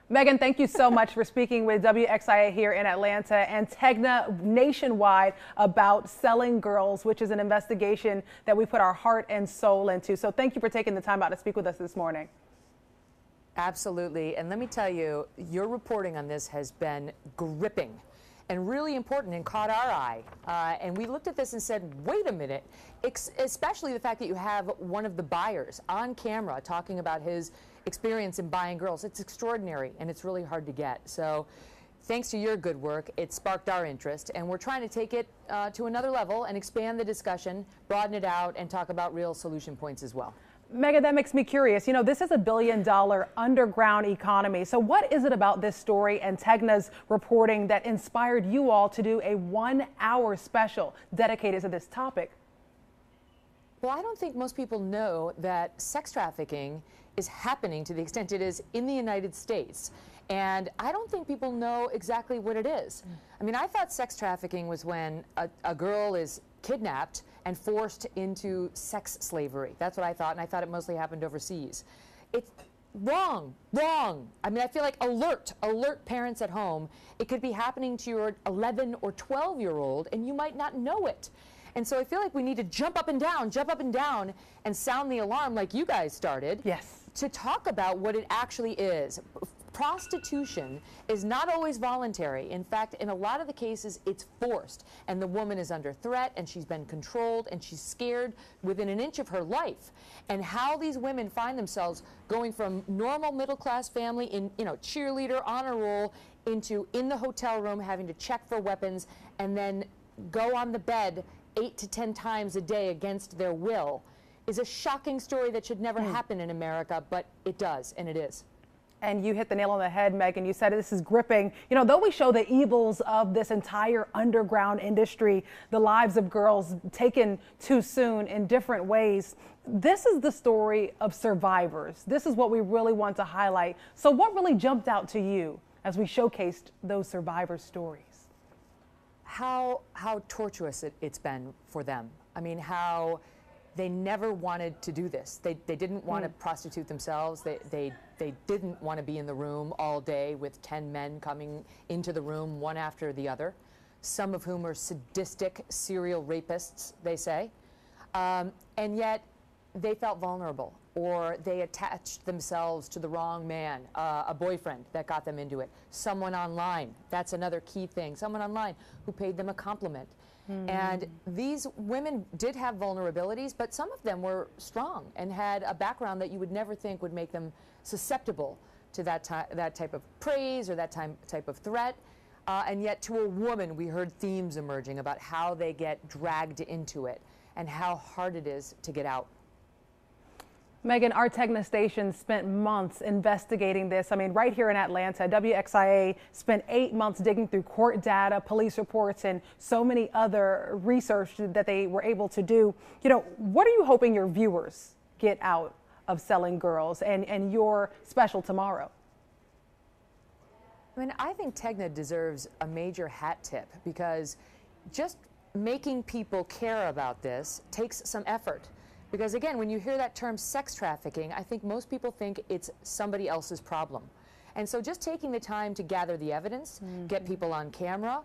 Megyn, thank you so much for speaking with WXIA here in Atlanta and Tegna nationwide about selling girls, which is an investigation that we put our heart and soul into. So thank you for taking the time out to speak with us this morning. Absolutely. And let me tell you, your reporting on this has been gripping and really important and caught our eye. And we looked at this and said, wait a minute, especially the fact that you have one of the buyers on camera talking about his experience in buying girls. It's extraordinary, and it's really hard to get. So thanks to your good work, it sparked our interest, and we're trying to take it to another level and expand the discussion, broaden it out, and talk about real solution points as well. Megyn, that makes me curious. You know, this is a billion-dollar underground economy. So what is it about this story and Tegna's reporting that inspired you all to do a 1-hour special dedicated to this topic? Well, I don't think most people know that sex trafficking is happening to the extent it is in the United States. And I don't think people know exactly what it is. I mean, I thought sex trafficking was when a girl is kidnapped and forced into sex slavery. That's what I thought, and I thought it mostly happened overseas. It's wrong. I mean, I feel like alert parents at home. It could be happening to your 11 or 12-year-old, and you might not know it. And so I feel like we need to jump up and down and sound the alarm like you guys started. Yes. To talk about what it actually is. Prostitution is not always voluntary. In fact, in a lot of the cases, it's forced. And the woman is under threat, and she's been controlled, and she's scared within an inch of her life. And how these women find themselves going from normal middle-class family in, cheerleader, honor roll, into in the hotel room having to check for weapons and then go on the bed 8 to 10 times a day against their will is a shocking story that should never happen in America, but it does, and it is. And you hit the nail on the head, Megyn. You said this is gripping. You know, though we show the evils of this entire underground industry, the lives of girls taken too soon in different ways, this is the story of survivors. This is what we really want to highlight. So what really jumped out to you as we showcased those survivor stories? How tortuous it's been for them. I mean, how they never wanted to do this. They didn't want to prostitute themselves. They didn't want to be in the room all day with 10 men coming into the room one after the other, some of whom are sadistic serial rapists, they say. And yet they felt vulnerable, or they attached themselves to the wrong man, a boyfriend that got them into it, someone online, that's another key thing, someone online who paid them a compliment. And these women did have vulnerabilities, but some of them were strong and had a background that you would never think would make them susceptible to that type of praise or that type of threat. And yet to a woman, we heard themes emerging about how they get dragged into it and how hard it is to get out. Megyn, our Tegna station spent months investigating this. I mean, right here in Atlanta, WXIA spent 8 months digging through court data, police reports, and so many other research that they were able to do. You know, what are you hoping your viewers get out of selling girls and your special tomorrow? I mean, I think Tegna deserves a major hat tip, because just making people care about this takes some effort. Because again, when you hear that term sex trafficking, I think most people think it's somebody else's problem. And so just taking the time to gather the evidence, get people on camera,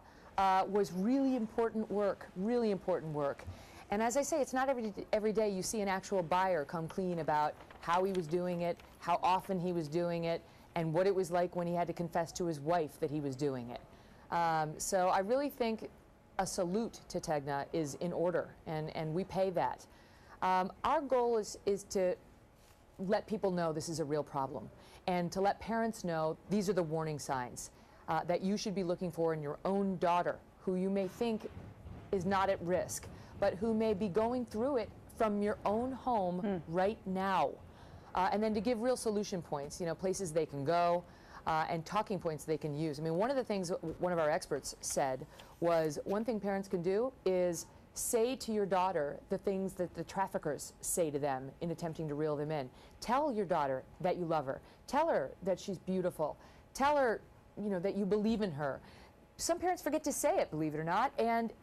was really important work, really important work. And as I say, it's not every day you see an actual buyer come clean about how he was doing it, how often he was doing it, and what it was like when he had to confess to his wife that he was doing it. So I really think a salute to Tegna is in order, and we pay that. Our goal is to let people know this is a real problem, and to let parents know these are the warning signs that you should be looking for in your own daughter, who you may think is not at risk, but who may be going through it from your own home right now. And then to give real solution points, places they can go, and talking points they can use. I mean, one of the things one of our experts said was one thing parents can do is say to your daughter the things that the traffickers say to them in attempting to reel them in. Tell your daughter that you love her. Tell her that she's beautiful. Tell her, that you believe in her. some parents forget to say it, believe it or not, and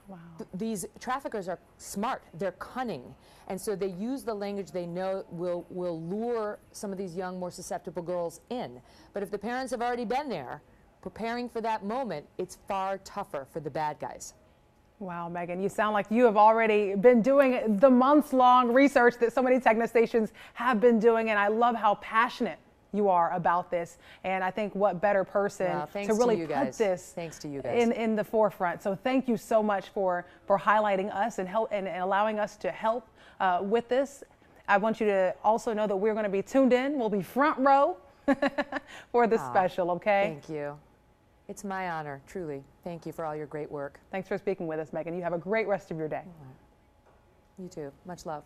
these traffickers are smart, they're cunning, and so they use the language they know will lure some of these young, more susceptible girls in. But if the parents have already been there, preparing for that moment, it's far tougher for the bad guys. Wow, Megyn, you sound like you have already been doing the months-long research that so many Techno stations have been doing, and I love how passionate you are about this. And I think what better person to really put this in the forefront. So thank you so much for highlighting us and allowing us to help with this. I want you to also know that we're going to be tuned in. We'll be front row for the special, okay? Thank you. It's my honor, truly. Thank you for all your great work. Thanks for speaking with us, Megyn. You have a great rest of your day. You too. Much love.